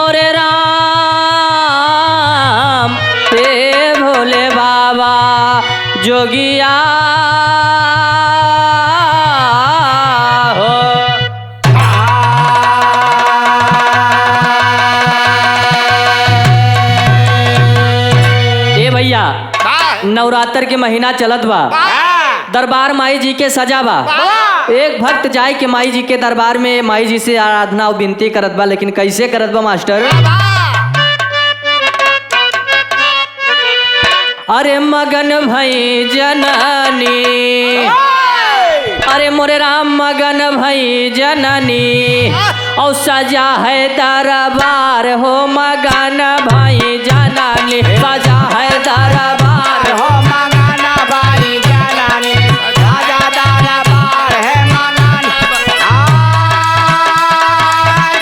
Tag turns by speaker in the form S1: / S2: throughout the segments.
S1: मोरे राम हे भोले बाबा जोगिया हो। ए भैया नवरात्र के महीना चलत बा, दरबार माई जी के सजा बा। एक भक्त जाए के माई जी के दरबार में माई जी से आराधना और विनती करत बा, लेकिन कैसे करत बा मास्टर? अरे मगन भई जननी, अरे मोरे राम मगन भई जननी, और सजा है दरबार हो मगन भई जननी, सजा है दरबार हो मगन भई जननी, सजा दरबार है मगन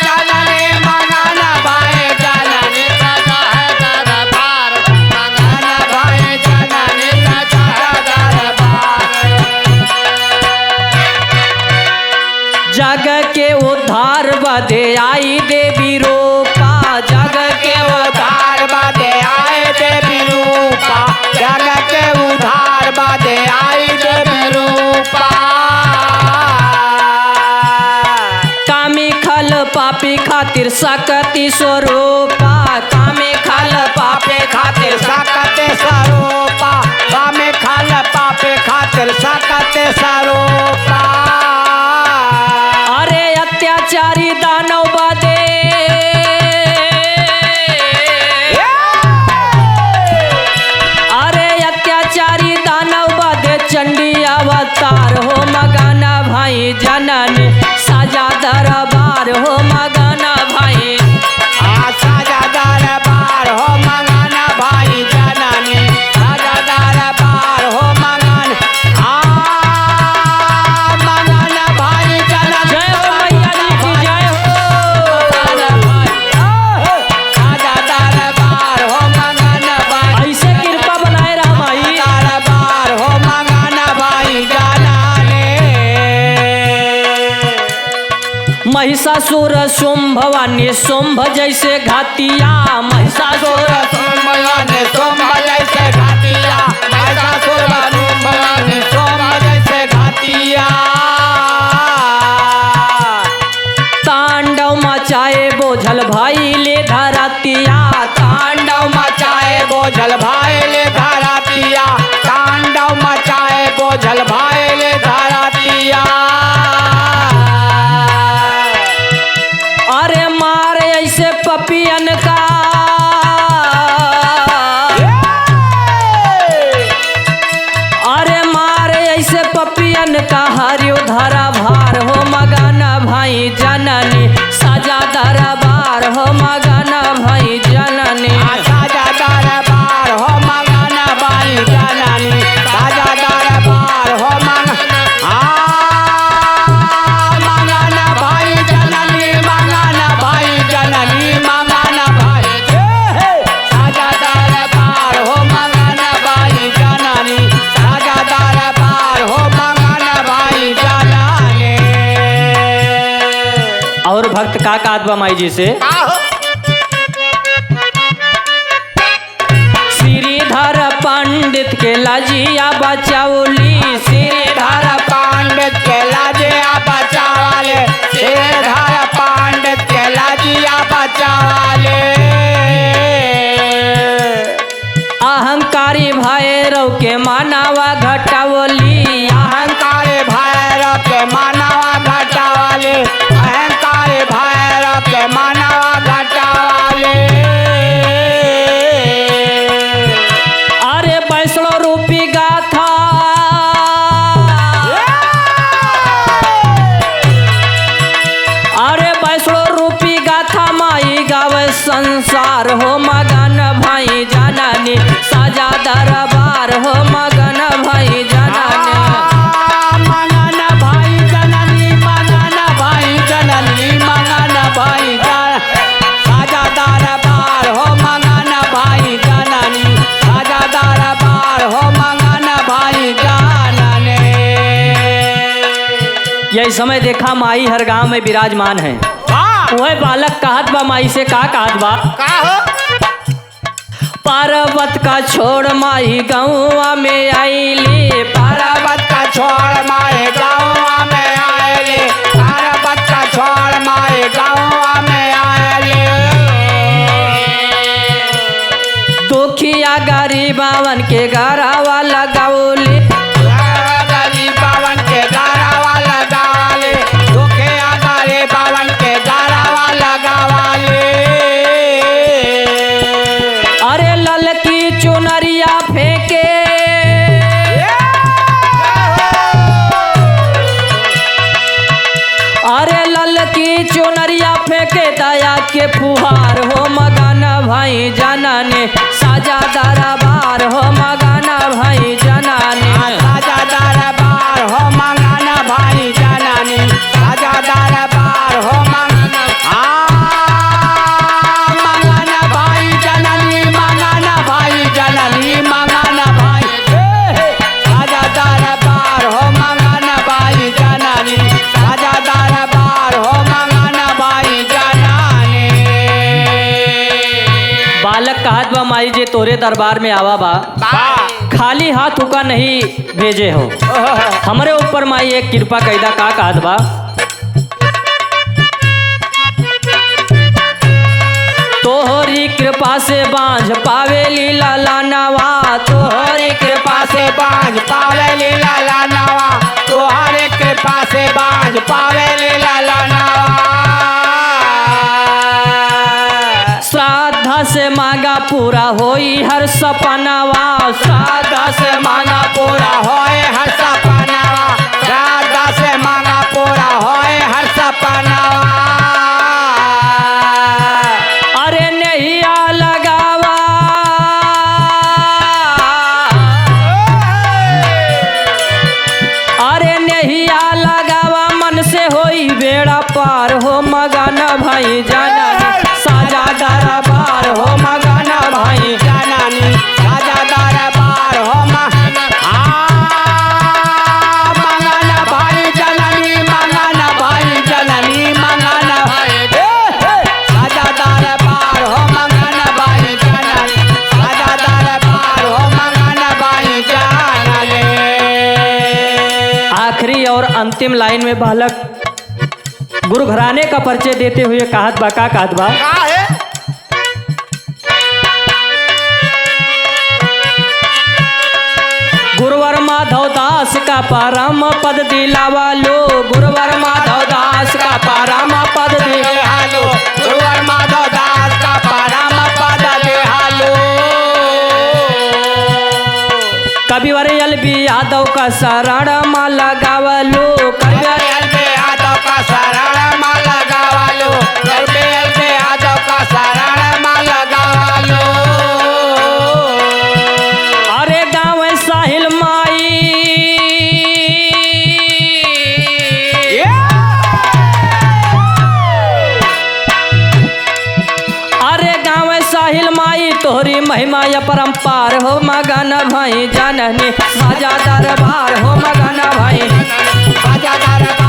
S1: जननी, मगन भई जननी, सजा है दरबार मगन भई जननी, सजा है दरबार। जग के उद्धार बदे आई देवी रूपा, जग के उद्धार बदे आई देवी रूपा, जग के उद्धार बदे आई देवी रूपा। कामी खल पापी खातिर सकति स्वरूपा, कामी खल पापी खातिर सकति स्वरूपा, कामी खल पापी खातिर सकति स्वरूपा। अत्याचारी दानव बदे, अरे अत्याचारी दानव बदे चंडी अवतार हो मगन भाई जननी, सजा दरबार हो मगन भाई, सजा दरबार हो मगन भाई जननी, सजा दरबार हो मगन मगन भाई जननी। जय हो मैया जी की जय हो। सजा दरबार हो मगन भाई, ऐसे कृपा बनाए रहा माई, दरबार हो मगन भाई जननी। महिषासुर शुंभवानी शुंभ जैसे घातिया, महिषासुर शुंभवानी शुंभ जैसे घातिया, महिषासुर शुंभवानी शुंभ जैसे घातिया। तांडव मचाए बोझल भाई ले धरतिया, तांडव मचाए बोझल भाई ले धरतिया, तांडव मचाए बोझल भाई ले धरतिया। अरे मारे ऐसे पपियन का, अरे मारे ऐसे पपियन का हरियो धरा भार हो मगन भाई जननी, सजा दरबार हो मगन भाई जननी, सजा दरबार हो मगन भाई जननी, सजा दरबार हो मगन मगन भाई जननी, मगन भाई जननी, मगन भाई सजा दरबार हो मगन भाई जननी, सजा दरबार हो मगन भाई जननी। और भक्त का कात बा माई जी से? श्रीधर पंडित के लजिया बचौली, श्रीधर पंडित के लजिया बचावाले, श्रीधर पंडित के लजिया बचावाले। अहंकारी भैरव के मानवा घटावली, अहंकारी भैरव के मानवा घटावाले, अहंकारी भैरव के मानवा घटावाले। अरे वैष्णव रूपी गाथा, अरे वैष्णव रूपी गाथा माई गावे संसार हो मगन भाई जननी, सजा दरबार हो मगन भाई जननी, मगन भाई जननी, मगन भाई जननी, मगन भाई सजा दरबार हो मगन भाई जननी, सजा दरबार हो मगन भाई जननी। यही समय देखा माई हर गांव में विराजमान है, वह बालक कहत बा माई से का कहत बा
S2: का हो
S1: पर्वत का छोड़ माई गौवा में आईली
S2: पर्वत का छोड़ माए गाँव में आएले पर्वत का छोड़ माए गाँव में आएले
S1: दुखिया गरीबावन के घरवा लगौली
S2: गरीबावन के गारावा लगावाले दुखे आगारे बावन के गारावा लगावाले
S1: अरे ललकी चुनरिया फेंके अरे ललकी चुनरिया फेंके दया के फुहार हो मगाना भाई जननी साजा दरबार हो मगाना भाई जननी
S2: राजा दरबार हो मंगाना भाई जननी राजा दरबार हो मंगाना मंगाना भाई जननी मंगाना भाई जननी मंगाना भाई राजा दरबार हो मंगाना भाई जननी राजा दरबार हो मंगाना भाई जननी
S1: बालक कहत बा माई जे तोरे दरबार में आवा बा खाली हाथ उका नहीं भेजे हो हमरे ऊपर माई एक कृपा कैदा का कहत बा तोहरी कृपा से बांझ पावेली लालानवा तोहरी कृपा
S2: से बाज पावे लीला लानवा तुहारे कृपा से बाज पावे लीला लानवा
S1: श्राद्धा से मांगा पूरा होई हर सपनावा श्राद्धा से मांगा
S2: पूरा होए हर सपनावा राधा से मांगा पूरा होए हर सपनावा
S1: अरे नैया लगावा अरे नैया लगावा मन से होई बेड़ा पार हो मगाना भाई जाना साजा दरबार हो मगाना भाई
S2: जननी राजा दरबार हो मंगाना भाई जननी मंगाना भाई जननी मंगाना राजा दरबार हो मंगाना भाई जननी राजा दरबार हो मंगाना भाई जननी
S1: आखिरी और अंतिम लाइन में बालक गुरु घराने का परिचय देते हुए कहत बा का कहत बा गुरुवर माधव दास का परम पद दिलावा लो गुरुवर माधव दास का परम पद दिलावा
S2: हालो गुरुवर माधव दास का परम पद दे हालो
S1: कविवर एलबी यादव का शरण मा लगावलो कविवर
S2: पे यादव का शरण मा लगावालो पे यादव का शरण मा लगावालो
S1: अरे गाँव साहिल माई अरे गाँव साहिल माई तोहरी महिमा या परम्पार हो मगन भाई जननी साजा दरबार हो मगन भाई
S2: राजा दरबार